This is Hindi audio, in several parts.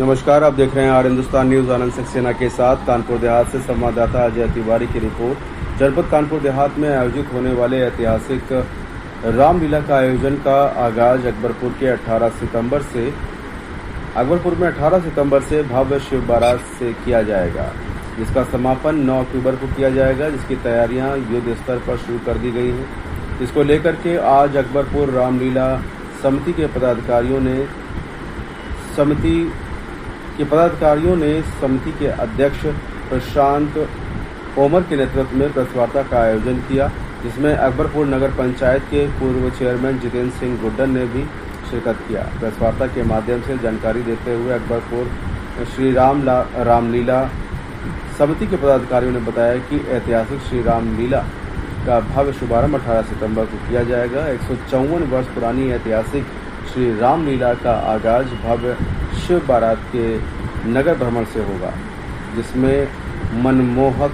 नमस्कार, आप देख रहे हैं आर हिंदुस्तान न्यूज। आनंद सक्सेना के साथ कानपुर देहात से संवाददाता अजय तिवारी की रिपोर्ट। जनपद कानपुर देहात में आयोजित होने वाले ऐतिहासिक रामलीला का आयोजन का आगाज अकबरपुर में 18 सितंबर से भव्य शिव बारात से किया जाएगा, जिसका समापन 9 अक्टूबर को किया जाएगा, जिसकी तैयारियां युद्ध स्तर पर शुरू कर दी गई हैं। इसको लेकर के आज अकबरपुर रामलीला समिति के पदाधिकारियों ने समिति के अध्यक्ष प्रशांत ओमर के नेतृत्व में प्रेस वार्ता का आयोजन किया, जिसमें अकबरपुर नगर पंचायत के पूर्व चेयरमैन जितेंद्र सिंह गुड्डन ने भी शिरकत किया। प्रेस वार्ता के माध्यम से जानकारी देते हुए अकबरपुर श्री रामलीला समिति के पदाधिकारियों ने बताया कि ऐतिहासिक श्री रामलीला का भव्य शुभारंभ 18 सितंबर को किया जाएगा। 154 वर्ष पुरानी ऐतिहासिक श्री रामलीला का आगाज भव्य शिव बारात के नगर भ्रमण से होगा, जिसमें मनमोहक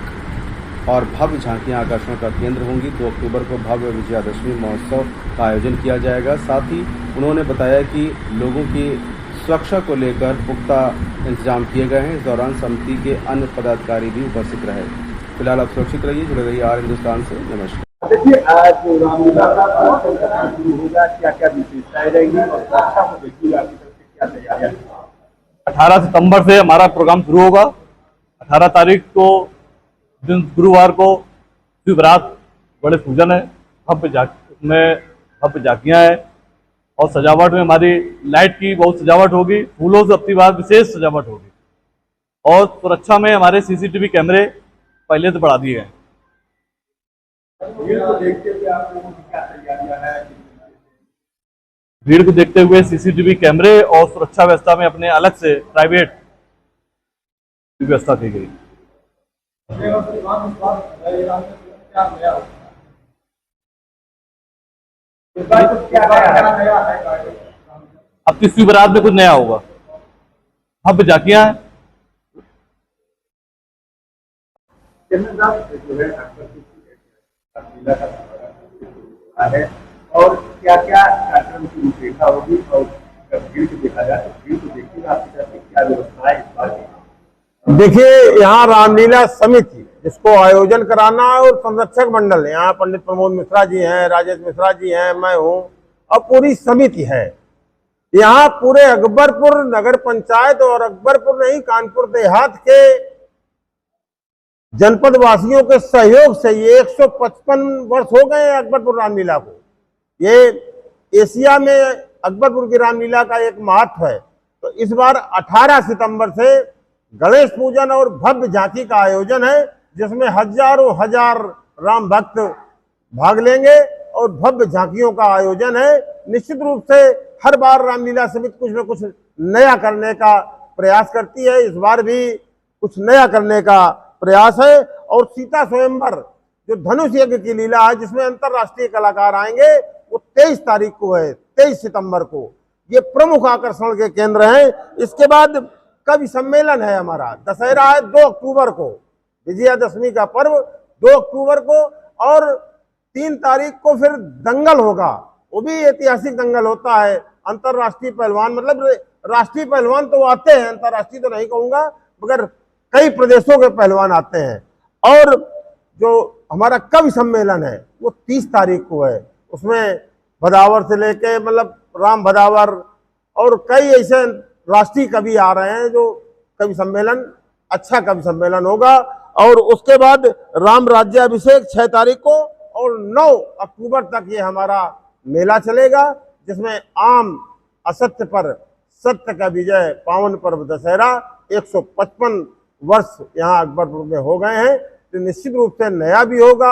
और भव्य झांकियां आकर्षण का केंद्र होंगी। 2 अक्टूबर को भव्य विजयादशमी महोत्सव का आयोजन किया जाएगा। साथ ही उन्होंने बताया कि लोगों की सुरक्षा को लेकर पुख्ता इंतजाम किए गए हैं। इस दौरान समिति के अन्य पदाधिकारी भी उपस्थित रहे। फिलहाल आप सुरक्षित रहिए, जुड़े रहिए आर हिंदुस्तान से। नमस्कार। देखिए, आज रामलीला का शुरू होगा, क्या क्या विशेषताएं रहेंगी और सुरक्षा को देखिएगा आपकी तरफ से क्या तैयारियां। 18 सितंबर से हमारा प्रोग्राम शुरू होगा। 18 तारीख को दिन गुरुवार को शिव बारात बड़े पूजन है, भव्य झांकियां है और सजावट में हमारी लाइट की बहुत सजावट होगी, फूलों से अपनी बात विशेष सजावट होगी और सुरक्षा में हमारे सीसीटीवी कैमरे पहले से बढ़ा दिए गए। भीड़ को देखते हुए आप लोगों की क्या तैयारियां हैं? भीड़ को देखते हुए सीसीटीवी कैमरे और सुरक्षा व्यवस्था में अपने अलग से प्राइवेट व्यवस्था की गई। अब किसी बारात में कुछ नया होगा, भव्य झांकियां हैं। और क्या क्या कार्यक्रम की रूपरेखा होगी और भीड़ को देखा जाए तो भीड़ को देखिएगा आपकी तरफ से क्या व्यवस्था है इस बार। देखिए, यहाँ रामलीला समिति जिसको आयोजन कराना है और संरक्षक मंडल, यहाँ पंडित प्रमोद मिश्रा जी हैं, राजेश मिश्रा जी हैं, मैं हूँ और पूरी समिति है। यहाँ पूरे अकबरपुर नगर पंचायत और अकबरपुर नहीं, कानपुर देहात के जनपद वासियों के सहयोग से ये 155 वर्ष हो गए हैं अकबरपुर रामलीला को। ये एशिया में अकबरपुर की रामलीला का एक महत्व है। तो इस बार 18 सितंबर से गणेश पूजन और भव्य झांकी का आयोजन है, जिसमें हजारों हजार राम भक्त भाग लेंगे और भव्य झांकियों का आयोजन है। निश्चित रूप से हर बार रामलीला समिति कुछ न कुछ नया करने का प्रयास करती है। इस बार भी कुछ नया करने का प्रयास है। और सीता स्वयंवर जो धनुष यज्ञ की लीला है, जिसमें अंतरराष्ट्रीय कलाकार आएंगे, वो 23 तारीख को है, 23 सितंबर को। ये प्रमुख आकर्षण के केंद्र हैं। इसके बाद कवि सम्मेलन है हमारा, दशहरा है 2 अक्टूबर को, विजयादशमी का पर्व 2 अक्टूबर को, और 3 तारीख को फिर दंगल होगा। वो भी ऐतिहासिक दंगल होता है। अंतरराष्ट्रीय पहलवान, मतलब राष्ट्रीय पहलवान तो आते हैं, अंतरराष्ट्रीय तो नहीं कहूंगा, मगर कई प्रदेशों के पहलवान आते हैं। और जो हमारा कवि सम्मेलन है वो 30 तारीख को है। उसमें भदावर से लेके, मतलब राम भदावर और कई ऐसे राष्ट्रीय कवि आ रहे हैं। जो कवि सम्मेलन अच्छा कवि सम्मेलन होगा। और उसके बाद राम राज्याभिषेक 6 तारीख को और 9 अक्टूबर तक ये हमारा मेला चलेगा, जिसमें आम असत्य पर सत्य का विजय पावन पर्व दशहरा 155 वर्ष यहाँ अकबरपुर में हो गए हैं। तो निश्चित रूप से नया भी होगा,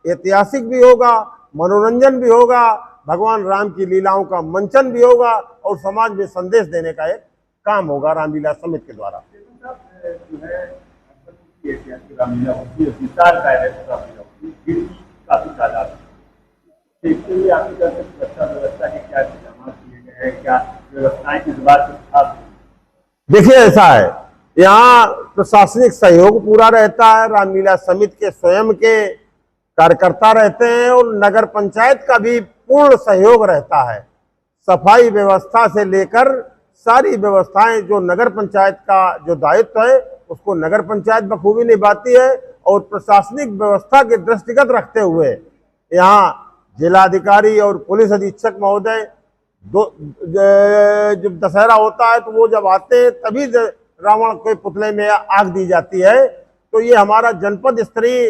ऐतिहासिक भी होगा, मनोरंजन भी होगा, भगवान राम की लीलाओं का मंचन भी होगा और समाज में संदेश देने का एक काम होगा रामलीला समिति के द्वारा। रामलीला होती है, विशाल रामलीला होती है, भीड़ की काफी तादाद है। देखते हुए आपकी तरफ से सुरक्षा व्यवस्था के क्या इंतजाम किए गए हैं, क्या व्यवस्थाएं इस बार से खास? देखिए, ऐसा है, यहाँ प्रशासनिक सहयोग पूरा रहता है। रामलीला समिति के स्वयं के कार्यकर्ता रहते हैं और नगर पंचायत का भी पूर्ण सहयोग रहता है। सफाई व्यवस्था से लेकर सारी व्यवस्थाएं जो नगर पंचायत का जो दायित्व है उसको नगर पंचायत बखूबी निभाती है और प्रशासनिक व्यवस्था के दृष्टिगत रखते हुए यहाँ जिलाधिकारी और पुलिस अधीक्षक महोदय जब दशहरा होता है तो वो जब आते हैं तभी रावण के पुतले में आग दी जाती है। तो ये हमारा जनपद स्तरीय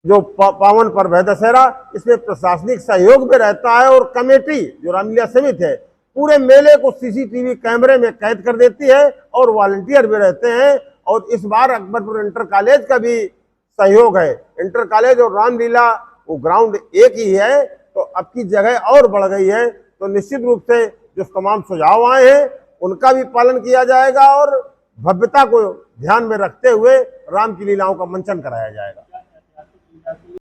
जो पावन पर्व है दशहरा, इसमें प्रशासनिक सहयोग भी रहता है और कमेटी जो रामलीला समिति है पूरे मेले को सीसीटीवी कैमरे में कैद कर देती है और वॉलंटियर भी रहते हैं। और इस बार अकबरपुर इंटर कॉलेज का भी सहयोग है। इंटर कॉलेज और रामलीला वो ग्राउंड एक ही है, तो अब की जगह और बढ़ गई है। तो निश्चित रूप से जो तमाम सुझाव आए हैं उनका भी पालन किया जाएगा और भव्यता को ध्यान में रखते हुए राम की लीलाओं का मंचन कराया जाएगा।